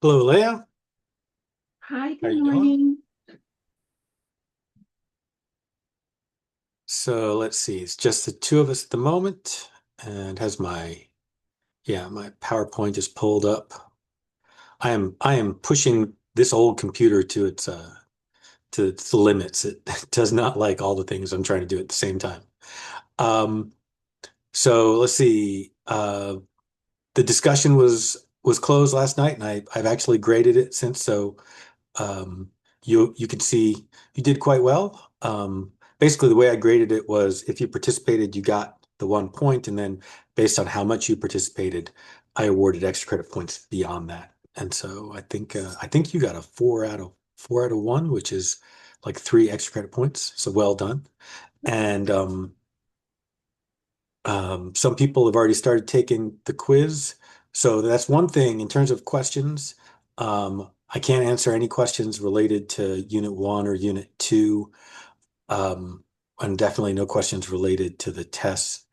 Hello, Leah. Hi, How good you doing? morning. So let's see. It's just the two of us at the moment, and has my PowerPoint is pulled up. I am pushing this old computer to its limits. It does not like all the things I'm trying to do at the same time. Um, so let's see. The discussion was closed last night, and I've actually graded it since. So Um, you can see you did quite well. Basically, the way I graded it was if you participated, you got the 1 point, and then based on how much you participated, I awarded extra credit points beyond that. And so I think you got a 4 out of 1, which is like 3 extra credit points. So well done. And some people have already started taking the quiz. So that's one thing in terms of questions. I can't answer any questions related to Unit 1 or Unit 2, um, and definitely no questions related to the tests.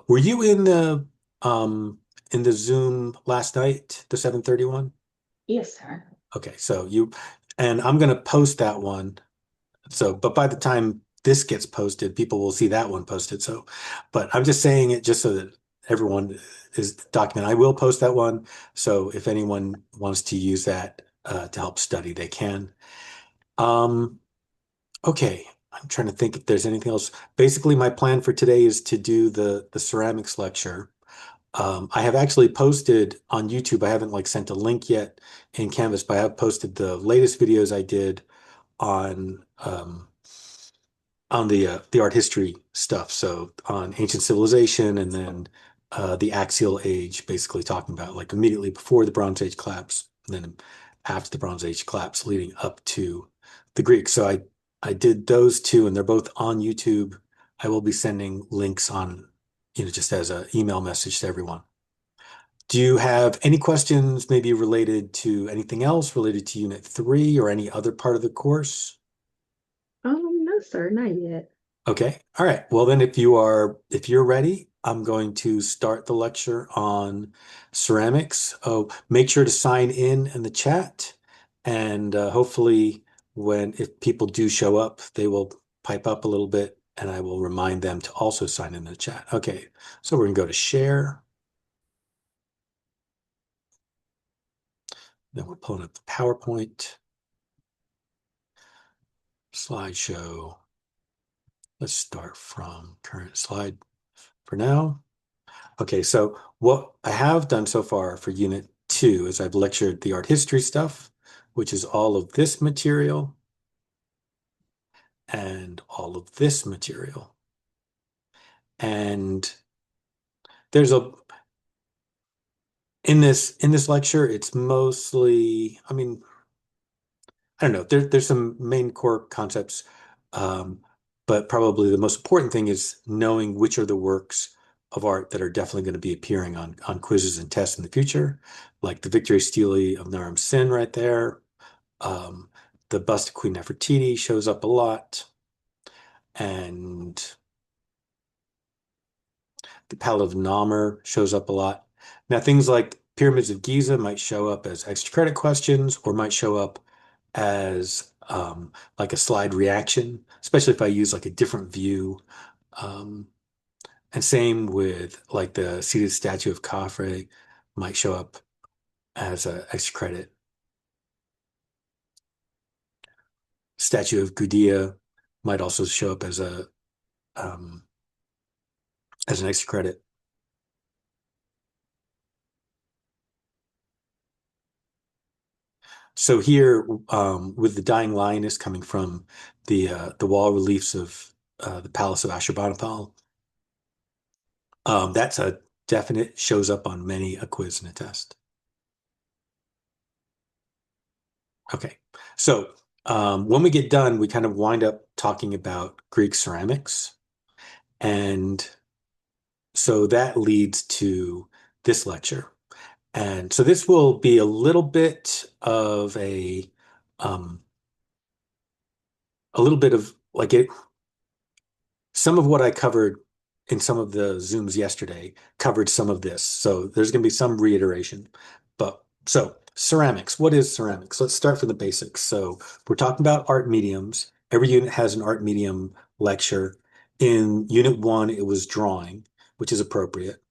Were you in the Zoom last night, the 7:31? Yes, sir. Okay, and I'm going to post that one. So, but by the time this gets posted, people will see that one posted. So, but I'm just saying it just so that everyone is documented. I will post that one. So if anyone wants to use that to help study, they can. Um, okay. I'm trying to think if there's anything else. Basically, my plan for today is to do the ceramics lecture. I have actually posted on YouTube. I haven't like sent a link yet in Canvas, but I have posted the latest videos I did on the art history stuff. So on ancient civilization and then the axial age, basically talking about like immediately before the Bronze Age collapse, and then after the Bronze Age collapse, leading up to the Greeks. So I did those two, and they're both on YouTube. I will be sending links on, just as an email message to everyone. Do you have any questions maybe related to anything else related to Unit 3 or any other part of the course? No, sir, not yet. Okay. All right. Well, then if you're ready, I'm going to start the lecture on ceramics. Oh, make sure to sign in the chat, and hopefully if people do show up, they will pipe up a little bit, and I will remind them to also sign in the chat. Okay. So we're gonna go to share. Then we're pulling up the PowerPoint slideshow. Let's start from current slide for now. Okay, so what I have done so far for Unit 2 is I've lectured the art history stuff, which is all of this material and all of this material. And there's a in this lecture, it's mostly, I mean, I don't know, there's some main core concepts, um, but probably the most important thing is knowing which are the works of art that are definitely going to be appearing on quizzes and tests in the future, like the Victory Stele of Naram Sin right there. Um, the bust of Queen Nefertiti shows up a lot, and the Palette of Namur shows up a lot. Now, things like Pyramids of Giza might show up as extra credit questions or might show up as like a slide reaction, especially if I use like a different view. Um, and same with like the seated statue of Khafre might show up as an extra credit. Statue of Gudea might also show up um, as an extra credit. So here, with the dying lioness coming from the wall reliefs of the Palace of Ashurbanipal, that's a definite shows up on many a quiz and a test. Okay, so when we get done, we kind of wind up talking about Greek ceramics, and so that leads to this lecture. And so this will be um, a little bit of like it. Some of what I covered in some of the Zooms yesterday covered some of this. So there's going to be some reiteration. But so ceramics. What is ceramics? Let's start from the basics. So we're talking about art mediums. Every unit has an art medium lecture. In unit one, it was drawing, which is appropriate.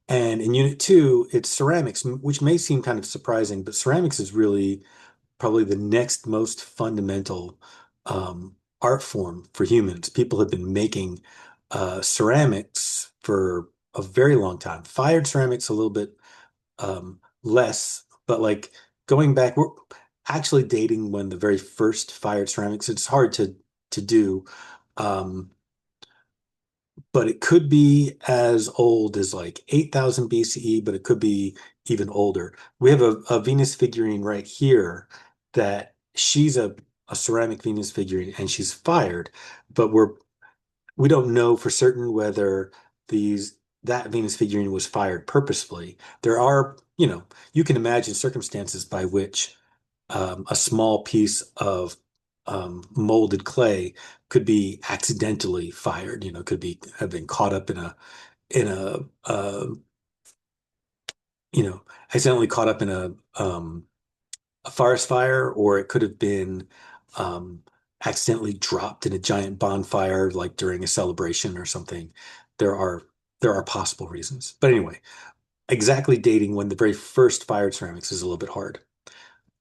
And in unit two, it's ceramics, which may seem kind of surprising, but ceramics is really probably the next most fundamental art form for humans. People have been making ceramics for a very long time. Fired ceramics a little bit less, but like going back, we're actually dating when the very first fired ceramics. It's hard to do. Um, but it could be as old as like 8,000 BCE, but it could be even older. We have a Venus figurine right here that she's a ceramic Venus figurine and she's fired, but we don't know for certain whether that Venus figurine was fired purposefully. There are, you can imagine circumstances by which a small piece of molded clay could be accidentally fired, could be have been caught up in you know, accidentally caught up in a forest fire, or it could have been um, accidentally dropped in a giant bonfire, like during a celebration or something. There are there are possible reasons, but anyway, exactly dating when the very first fired ceramics is a little bit hard.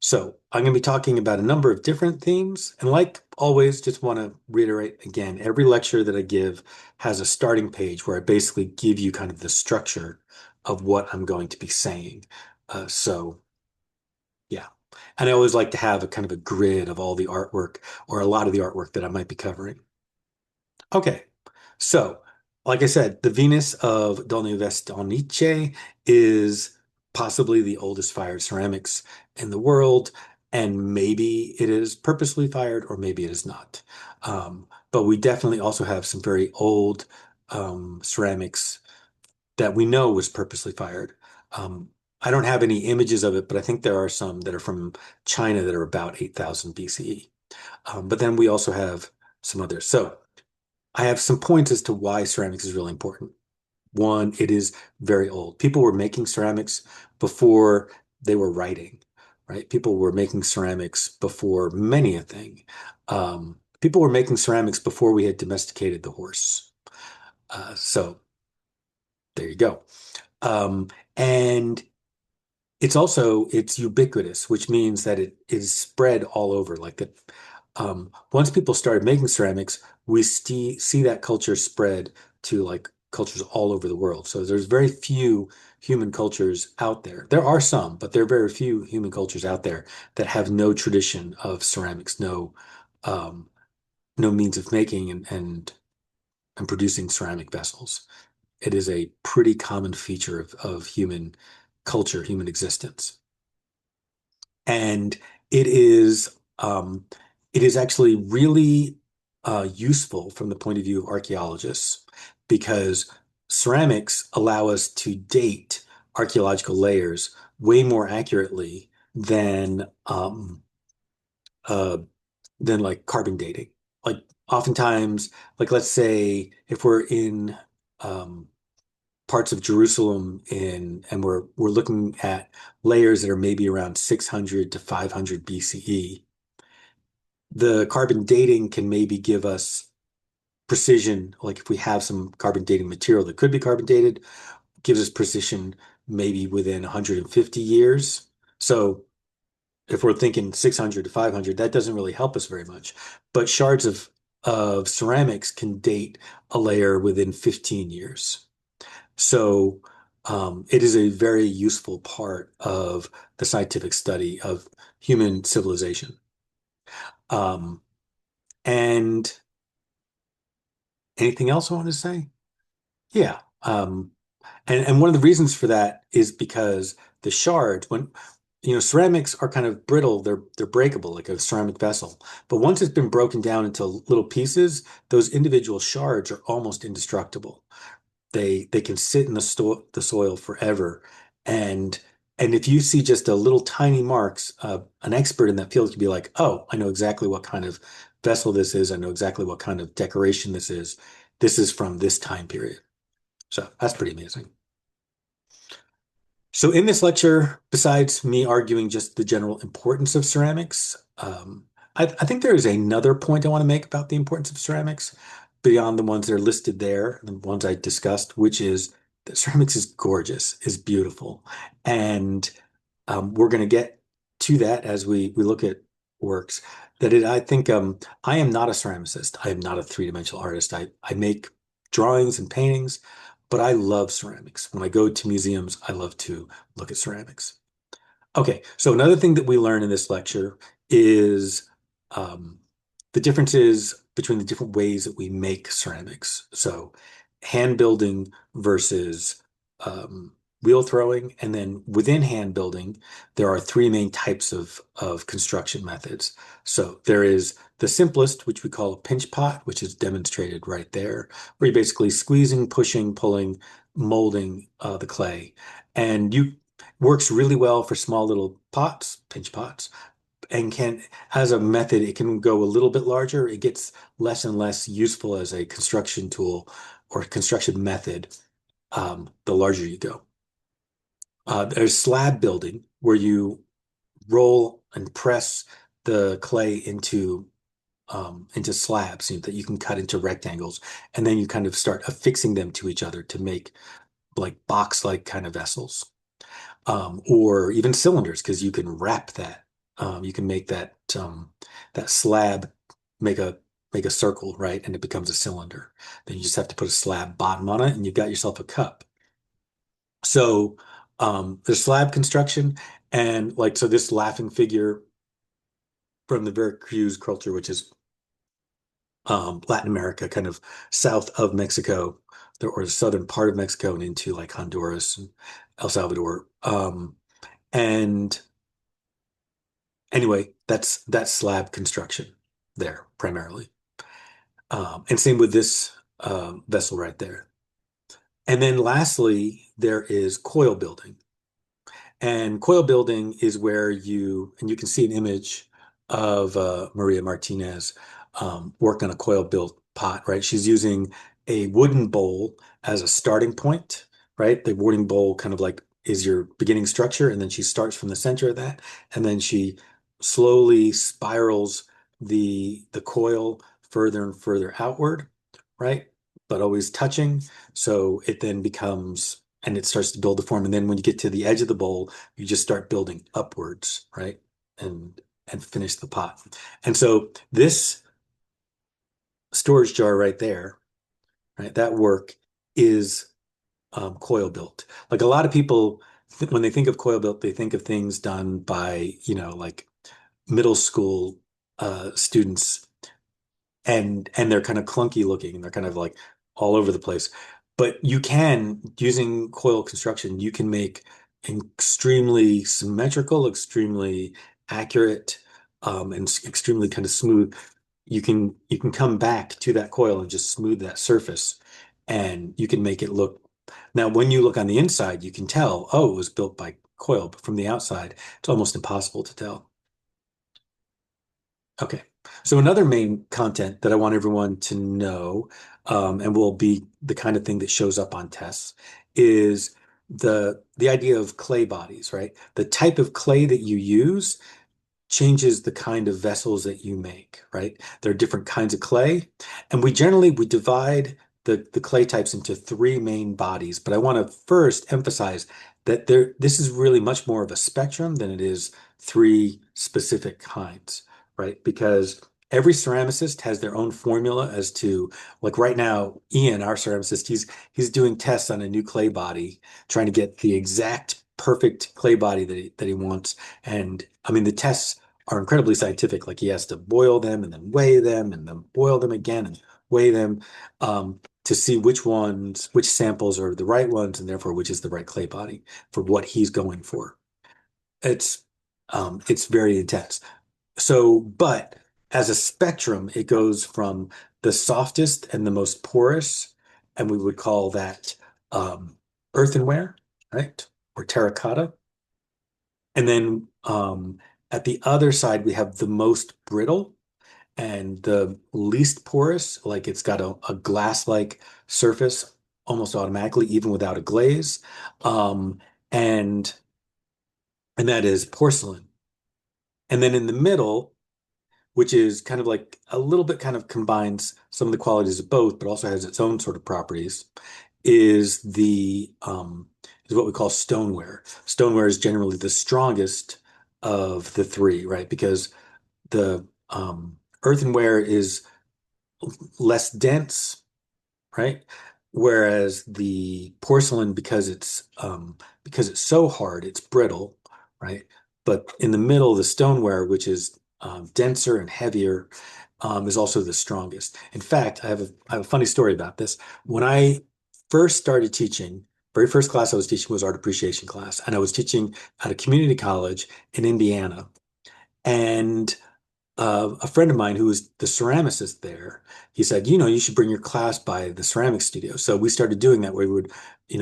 So I'm going to be talking about a number of different themes. And like always, just want to reiterate again, every lecture that I give has a starting page where I basically give you kind of the structure of what I'm going to be saying. So yeah. And I always like to have a kind of a grid of all the artwork or a lot of the artwork that I might be covering. Okay. So, like I said, the Venus of Dolny Vestonice is possibly the oldest fired ceramics in the world, and maybe it is purposely fired or maybe it is not. But we definitely also have some very old ceramics that we know was purposely fired. Um, I don't have any images of it, but I think there are some that are from China that are about 8,000 BCE. But then we also have some others. So I have some points as to why ceramics is really important. One, it is very old. People were making ceramics before they were writing, right? People were making ceramics before many a thing. People were making ceramics before we had domesticated the horse. So there you go. Um, and it's ubiquitous, which means that it is spread all over. Like that, once people started making ceramics, we see that culture spread to like cultures all over the world. So there's very few human cultures out there. There are some, but there are very few human cultures out there that have no tradition of ceramics, um, no means of making and producing ceramic vessels. It is a pretty common feature of human culture, human existence. And it is um, it is actually really useful from the point of view of archaeologists because ceramics allow us to date archaeological layers way more accurately uh, than like carbon dating. Like oftentimes, like let's say if we're in um, parts of Jerusalem in and we're looking at layers that are maybe around 600 to 500 BCE. The carbon dating can maybe give us precision, like if we have some carbon dating material that could be carbon dated, gives us precision maybe within 150 years. So if we're thinking 600 to 500, that doesn't really help us very much. But shards of ceramics can date a layer within 15 years. So it is a very useful part of the scientific study of human civilization. Um, and anything else I want to say? Yeah. And one of the reasons for that is because the shards, when ceramics are kind of brittle, they're breakable like a ceramic vessel. But once it's been broken down into little pieces, those individual shards are almost indestructible. They can sit in the soil forever. And and if you see just a little tiny marks, an expert in that field could be like, oh, I know exactly what kind of vessel this is. I know exactly what kind of decoration this is. This is from this time period. So that's pretty amazing. So in this lecture, besides me arguing just the general importance of ceramics, I think there is another point I want to make about the importance of ceramics beyond the ones that are listed there, the ones I discussed, which is that ceramics is gorgeous, is beautiful. And we're going to get to that as we look at works. I think I am not a ceramicist. I am not a three-dimensional artist. I make drawings and paintings, but I love ceramics. When I go to museums, I love to look at ceramics. Okay, so another thing that we learn in this lecture is um, the differences between the different ways that we make ceramics. So hand building versus um, wheel throwing. And then within hand building, there are three main types of construction methods. So there is the simplest, which we call a pinch pot, which is demonstrated right there, where you're basically squeezing, pushing, pulling, molding the clay. And you works really well for small little pots, pinch pots, and can, as a method, it can go a little bit larger. It gets less and less useful as a construction tool or construction method, the larger you go. There's slab building where you roll and press the clay into slabs so that you can cut into rectangles, and then you kind of start affixing them to each other to make like box-like kind of vessels. Or even cylinders, because you can wrap that. You can make that slab make a circle, right? And it becomes a cylinder. Then you just have to put a slab bottom on it, and you've got yourself a cup. So there's slab construction, and like so, this laughing figure from the Veracruz culture, which is Latin America, kind of south of Mexico, or the southern part of Mexico, and into like Honduras and El Salvador. And Anyway, that's slab construction there primarily. And same with this vessel right there. And then lastly, there is coil building. And coil building is where and you can see an image of Maria Martinez work on a coil built pot, right? She's using a wooden bowl as a starting point, right? The wooden bowl kind of like is your beginning structure, and then she starts from the center of that, and then she slowly spirals the coil further and further outward, right? But always touching. So it then becomes and it starts to build the form. And then when you get to the edge of the bowl, you just start building upwards, right? And and finish the pot. And so this storage jar right there, right, that work is coil built. Like a lot of people, when they think of coil built, they think of things done by, like middle school students and they're kind of clunky looking and they're kind of like all over the place. But you can, using coil construction, you can make extremely symmetrical, extremely accurate, and extremely kind of smooth. You can come back to that coil and just smooth that surface, and you can make it look. Now, when you look on the inside, you can tell, oh, it was built by coil, but from the outside, it's almost impossible to tell. Okay. So another main content that I want everyone to know, and will be the kind of thing that shows up on tests, is the idea of clay bodies, right? The type of clay that you use changes the kind of vessels that you make, right? There are different kinds of clay, and we divide the clay types into three main bodies. But I want to first emphasize that this is really much more of a spectrum than it is three specific kinds, right? Because every ceramicist has their own formula as to, like right now, Ian, our ceramicist, he's doing tests on a new clay body, trying to get the exact perfect clay body that he wants. And I mean, the tests are incredibly scientific. Like he has to boil them and then weigh them and then boil them again and weigh them to see which samples are the right ones, and therefore which is the right clay body for what he's going for. It's it's very intense. So, but as a spectrum, it goes from the softest and the most porous, and we would call that earthenware, right? Or terracotta. And then at the other side, we have the most brittle and the least porous, like it's got a glass-like surface almost automatically, even without a glaze. Um, and that is porcelain. And then in the middle, which is kind of like a little bit kind of combines some of the qualities of both, but also has its own sort of properties, is the is what we call stoneware. Stoneware is generally the strongest of the three, right? Because the earthenware is less dense, right? Whereas the porcelain, because it's so hard, it's brittle, right? But in the middle, the stoneware, which is denser and heavier, is also the strongest. In fact, I have a funny story about this. When I first started teaching, very first class I was teaching was art appreciation class, and I was teaching at a community college in Indiana. And a friend of mine who was the ceramicist there, he said, you should bring your class by the ceramic studio. So we started doing that where we would,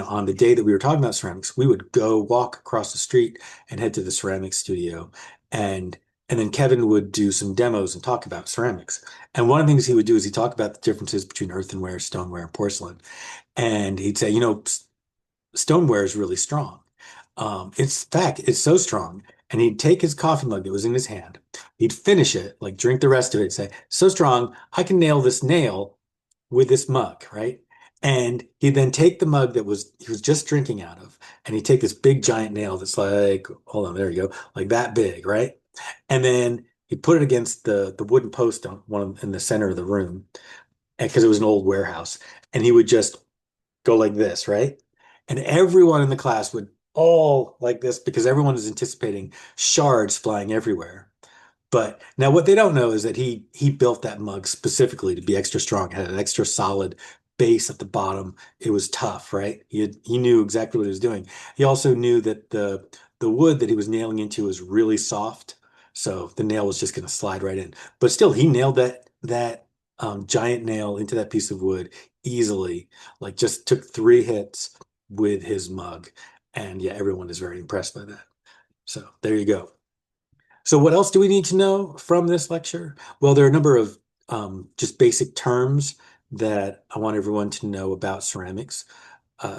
on the day that we were talking about ceramics, we would go walk across the street and head to the ceramic studio. And and then Kevin would do some demos and talk about ceramics. And one of the things he would do is he talk about the differences between earthenware, stoneware, and porcelain. And he'd say, stoneware is really strong. It's in fact, it's so strong. And he'd take his coffee mug that was in his hand. He'd finish it, like drink the rest of it, and say, so strong, I can nail this nail with this mug, right? And he'd then take the mug that he was just drinking out of, and he'd take this big giant nail that's like, hold on, there you go, like that big, right? And then he'd put it against the wooden post on in the center of the room, because it was an old warehouse. And he would just go like this, right? And everyone in the class would all like this because everyone is anticipating shards flying everywhere. But now what they don't know is that he built that mug specifically to be extra strong. It had an extra solid base at the bottom. It was tough, right? He knew exactly what he was doing. He also knew that the wood that he was nailing into was really soft, so the nail was just going to slide right in. But still, he nailed that giant nail into that piece of wood easily. Like just took 3 hits with his mug, and yeah, everyone is very impressed by that. So there you go. So what else do we need to know from this lecture? Well, there are a number of just basic terms that I want everyone to know about ceramics.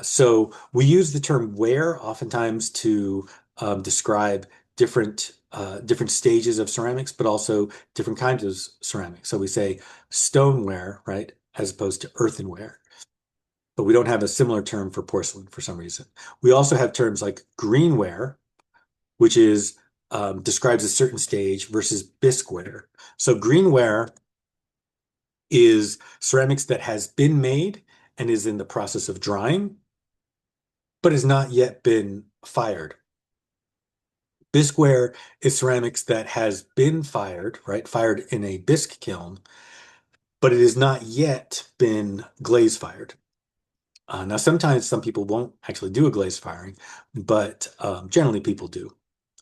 So we use the term ware oftentimes to describe different stages of ceramics, but also different kinds of ceramics. So we say stoneware, right, as opposed to earthenware. But we don't have a similar term for porcelain for some reason. We also have terms like greenware, which is describes a certain stage versus bisqueware. So greenware is ceramics that has been made and is in the process of drying, but has not yet been fired. Bisqueware is ceramics that has been fired, right? Fired in a bisque kiln, but it has not yet been glaze fired. Now, sometimes some people won't actually do a glaze firing, but generally people do.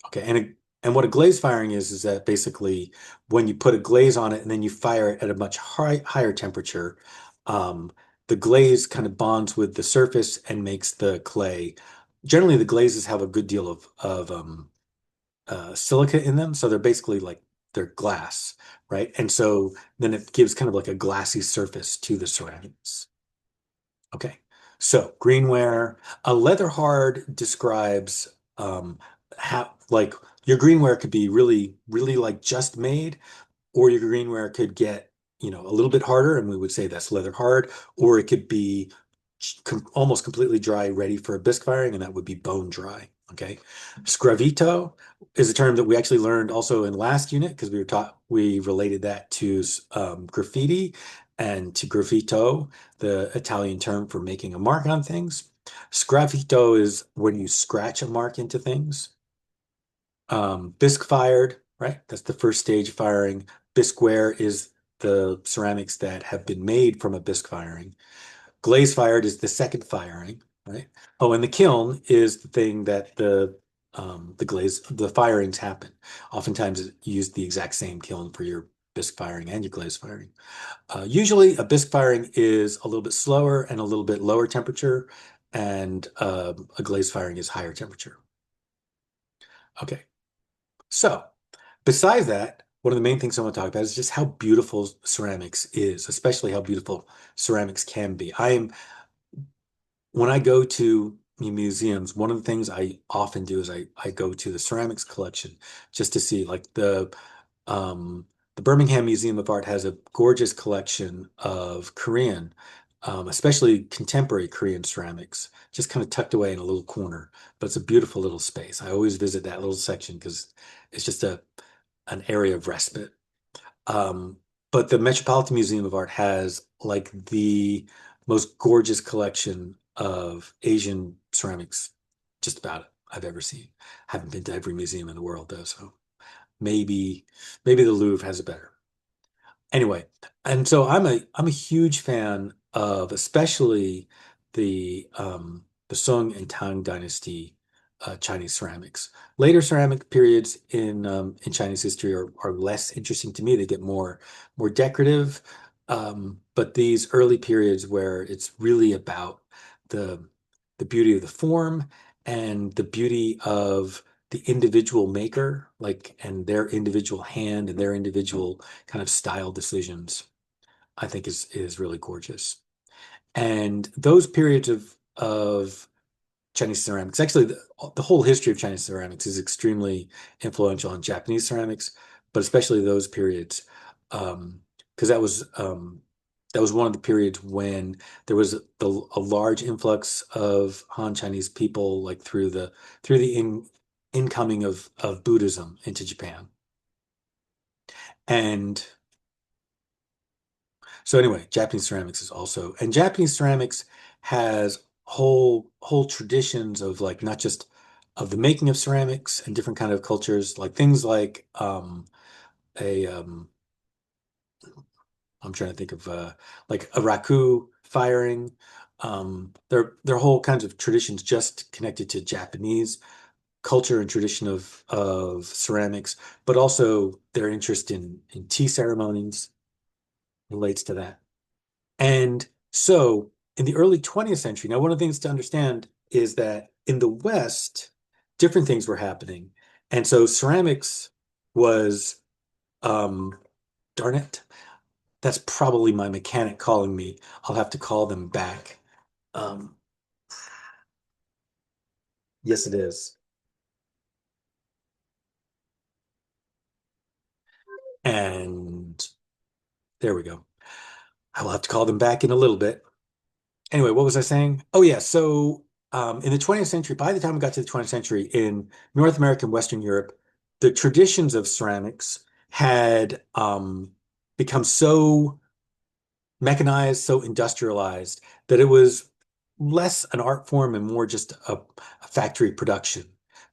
Okay, and what a glaze firing is that basically when you put a glaze on it and then you fire it at a much higher temperature, um, the glaze kind of bonds with the surface and makes the clay. Generally, the glazes have a good deal of silica in them, so they're basically like they're glass, right? And so then it gives kind of like a glassy surface to the ceramics. Okay, so greenware. A leather hard describes how like your greenware could be really, really like just made, or your greenware could get, a little bit harder, and we would say that's leather hard, or it could be almost completely dry, ready for a bisque firing, and that would be bone dry. Okay. Scravito is a term that we actually learned also in last unit because we related that to graffiti and to graffito, the Italian term for making a mark on things. Scravito is when you scratch a mark into things. Bisque fired, right? That's the first stage of firing. Bisqueware is the ceramics that have been made from a bisque firing. Glaze fired is the second firing, right? Oh, and the kiln is the thing that the firings happen. Oftentimes you use the exact same kiln for your bisque firing and your glaze firing. Usually a bisque firing is a little bit slower and a little bit lower temperature, and a glaze firing is higher temperature. Okay, so besides that, one of the main things I want to talk about is just how beautiful ceramics is, especially how beautiful ceramics can be. When I go to museums, one of the things I often do is I go to the ceramics collection just to see like um, the Birmingham Museum of Art has a gorgeous collection of Korean, especially contemporary Korean ceramics, just kind of tucked away in a little corner. But it's a beautiful little space. I always visit that little section because it's just a an area of respite. Um, but the Metropolitan Museum of Art has like the most gorgeous collection of Asian ceramics, just about it I've ever seen. Haven't been to every museum in the world though, so maybe maybe the Louvre has it better. Anyway, and so I'm a huge fan of especially the Song and Tang Dynasty Chinese ceramics. Later ceramic periods in Chinese history are less interesting to me. They get more decorative, but these early periods where it's really about the the beauty of the form and the beauty of the individual maker, like and their individual hand and their individual kind of style decisions, I think is really gorgeous. And those periods of Chinese ceramics, actually the whole history of Chinese ceramics is extremely influential on Japanese ceramics, but especially those periods, because that was one of the periods when there was a large influx of Han Chinese people, like through the incoming of Buddhism into Japan. And so anyway, Japanese ceramics is also, and Japanese ceramics has whole traditions of like not just of the making of ceramics and different kind of cultures, like things like a I'm trying to think of like a raku firing. There are whole kinds of traditions just connected to Japanese culture and tradition of ceramics, but also their interest in tea ceremonies relates to that. And so in the early 20th century, now one of the things to understand is that in the West, different things were happening. And so ceramics was, um, darn it, that's probably my mechanic calling me. I'll have to call them back. Um, yes, it is. And there we go. I will have to call them back in a little bit. Anyway, what was I saying? Oh yeah, so in the 20th century, by the time we got to the 20th century, in North America and Western Europe, the traditions of ceramics had become so mechanized, so industrialized that it was less an art form and more just a factory production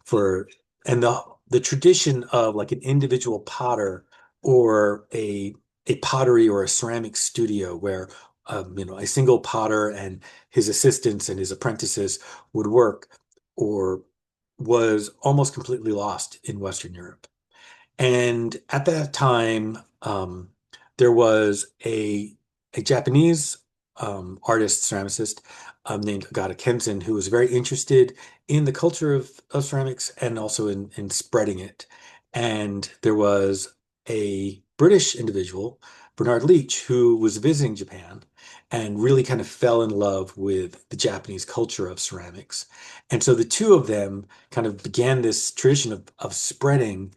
for and the tradition of like an individual potter or a pottery or a ceramic studio where a single potter and his assistants and his apprentices would work or was almost completely lost in Western Europe. And at that time, there was a Japanese artist, ceramicist named Agata Kensen, who was very interested in the culture of ceramics and also in spreading it. And there was a British individual, Bernard Leach, who was visiting Japan and really kind of fell in love with the Japanese culture of ceramics. And so the two of them kind of began this tradition of spreading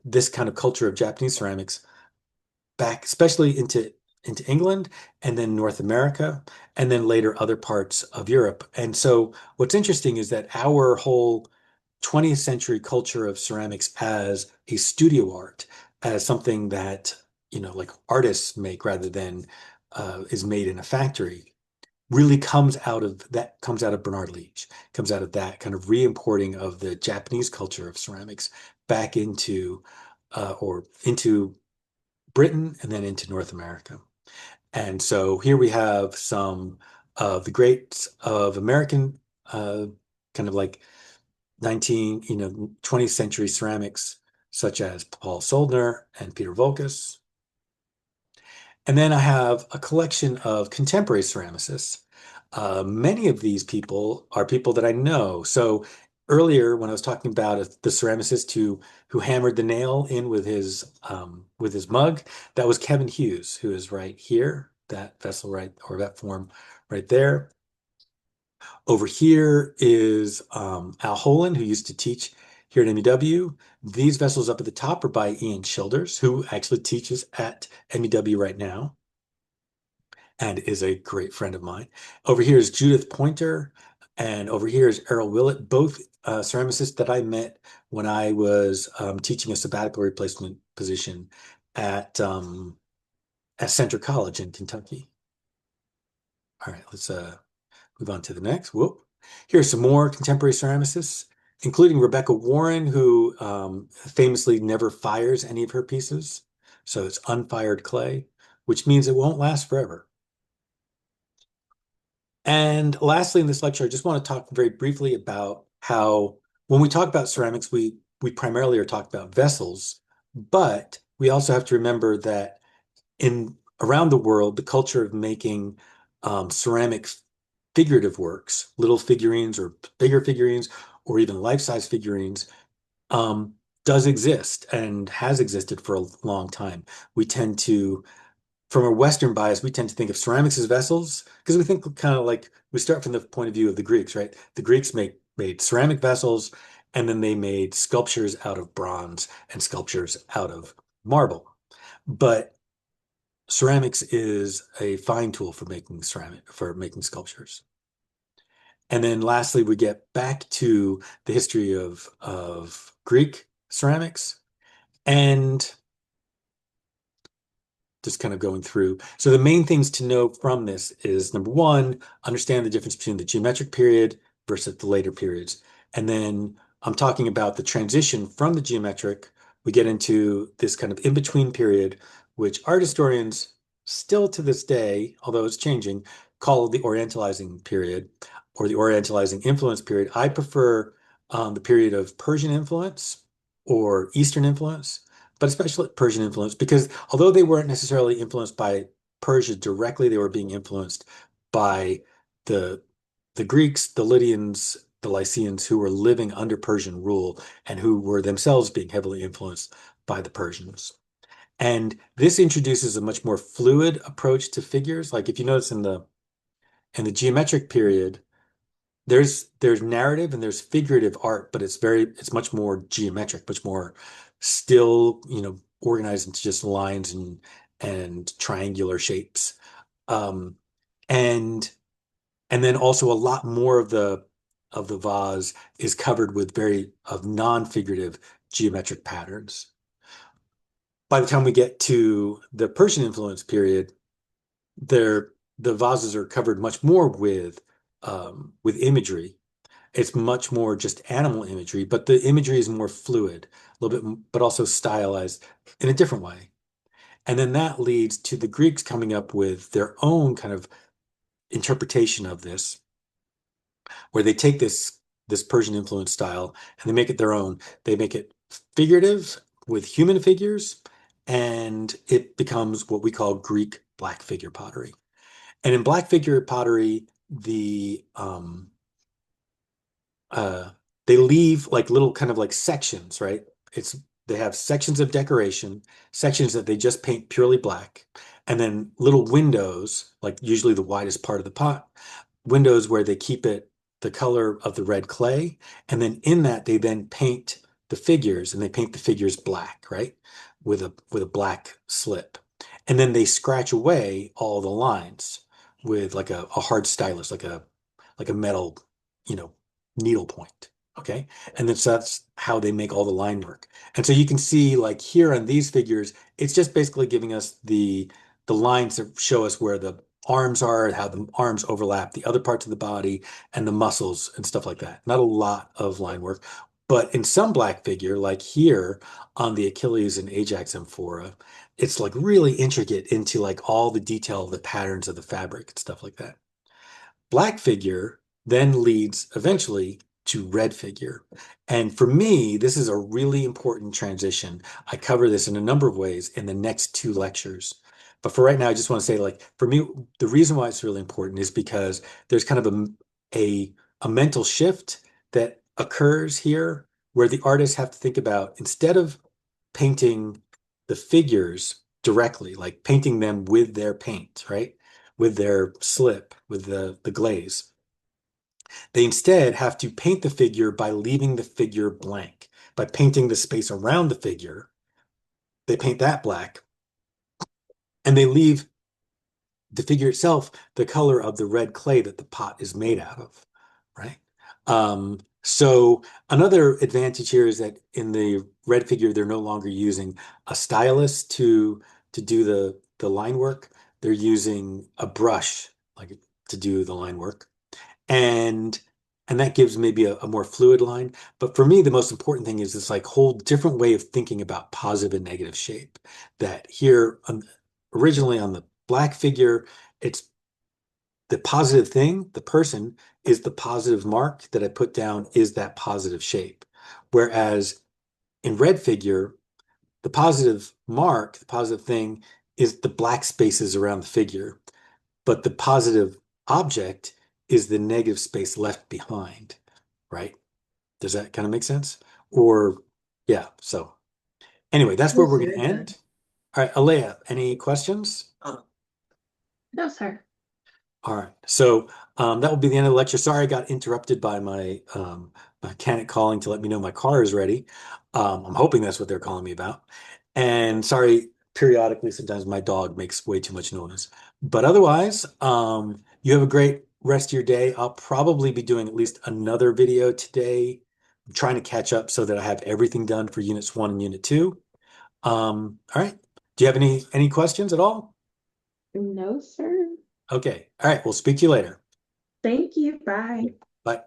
this kind of culture of Japanese ceramics back, especially into England and then North America, and then later other parts of Europe. And so what's interesting is that our whole 20th century culture of ceramics as a studio art, as something that, like artists make rather than is made in a factory, really comes out of Bernard Leach, comes out of that kind of re-importing of the Japanese culture of ceramics back into or into Britain and then into North America. And so here we have some of the greats of American kind of like 20th century ceramics, such as Paul Soldner and Peter Voulkos. And then I have a collection of contemporary ceramicists. Many of these people are people that I know. So earlier, when I was talking about the ceramicist who hammered the nail in with his mug, that was Kevin Hughes, who is right here, that vessel right or that form right there. Over here is Al Holland, who used to teach here at MEW. These vessels up at the top are by Ian Childers, who actually teaches at MEW right now and is a great friend of mine. Over here is Judith Pointer, and over here is Errol Willett, both ceramicists that I met when I was teaching a sabbatical replacement position at at Centre College in Kentucky. All right, let's move on to the next. Whoop. Here's some more contemporary ceramicists, including Rebecca Warren, who famously never fires any of her pieces. So it's unfired clay, which means it won't last forever. And lastly, in this lecture, I just want to talk very briefly about how when we talk about ceramics, we primarily are talking about vessels, but we also have to remember that in around the world, the culture of making ceramic figurative works, little figurines or bigger figurines, or even life-size figurines, um, does exist and has existed for a long time. We tend to from a Western bias, we tend to think of ceramics as vessels because we think kind of like we start from the point of view of the Greeks, right? The Greeks made ceramic vessels and then they made sculptures out of bronze and sculptures out of marble. But ceramics is a fine tool for making sculptures. And then lastly, we get back to the history of Greek ceramics. And just kind of going through. So the main things to know from this is number one, understand the difference between the geometric period versus the later periods. And then I'm talking about the transition from the geometric. We get into this kind of in-between period, which art historians still to this day, although it's changing, call the Orientalizing period or the Orientalizing influence period. I prefer the period of Persian influence or Eastern influence, but especially Persian influence, because although they weren't necessarily influenced by Persia directly, they were being influenced by the the Greeks, the Lydians, the Lycians, who were living under Persian rule and who were themselves being heavily influenced by the Persians. And this introduces a much more fluid approach to figures. Like if you notice in the geometric period, there's narrative and there's figurative art, but it's much more geometric, much more still, organized into just lines and triangular shapes. Um, and and then also a lot more of the vase is covered with very of non-figurative geometric patterns. By the time we get to the Persian influence period, the vases are covered much more with imagery. It's much more just animal imagery, but the imagery is more fluid, a little bit, but also stylized in a different way. And then that leads to the Greeks coming up with their own kind of interpretation of this, where they take this Persian influence style and they make it their own. They make it figurative with human figures, and it becomes what we call Greek black figure pottery. And in black figure pottery, uh, they leave like little kind of like sections, right? It's they have sections of decoration, sections that they just paint purely black, and then little windows, like usually the widest part of the pot, windows where they keep it the color of the red clay, and then in that they then paint the figures, and they paint the figures black, right? With a black slip. And then they scratch away all the lines with like a hard stylus, like a metal, you know, needle point. Okay. And then so that's how they make all the line work. And so you can see like here on these figures, it's just basically giving us the lines that show us where the arms are, how the arms overlap the other parts of the body and the muscles and stuff like that. Not a lot of line work. But in some black figure, like here on the Achilles and Ajax amphora, it's like really intricate into like all the detail of the patterns of the fabric and stuff like that. Black figure then leads eventually to red figure. And for me, this is a really important transition. I cover this in a number of ways in the next two lectures. But for right now, I just want to say, like, for me, the reason why it's really important is because there's kind of a mental shift that occurs here where the artists have to think about instead of painting the figures directly, like painting them with their paint, right? With their slip, with the glaze. They instead have to paint the figure by leaving the figure blank. By painting the space around the figure, they paint that black and they leave the figure itself the color of the red clay that the pot is made out of, right? So another advantage here is that in the red figure, they're no longer using a stylus to do the line work. They're using a brush like to do the line work. And that gives maybe a more fluid line. But for me, the most important thing is this like whole different way of thinking about positive and negative shape. That here originally on the black figure, it's the positive thing, the person is the positive mark that I put down is that positive shape. Whereas in red figure, the positive mark, the positive thing is the black spaces around the figure, but the positive object is the negative space left behind, right? Does that kind of make sense? Or, yeah, so anyway, that's where Yes, we're going sir, to it does. end. All right, Alea, any questions? No, sir. All right. So that will be the end of the lecture. Sorry, I got interrupted by my mechanic calling to let me know my car is ready. I'm hoping that's what they're calling me about. And sorry, periodically, sometimes my dog makes way too much noise. But otherwise, you have a great rest of your day. I'll probably be doing at least another video today. I'm trying to catch up so that I have everything done for units 1 and unit 2. All right. Do you have any questions at all? No, sir. Okay. All right. We'll speak to you later. Thank you. Bye. Bye.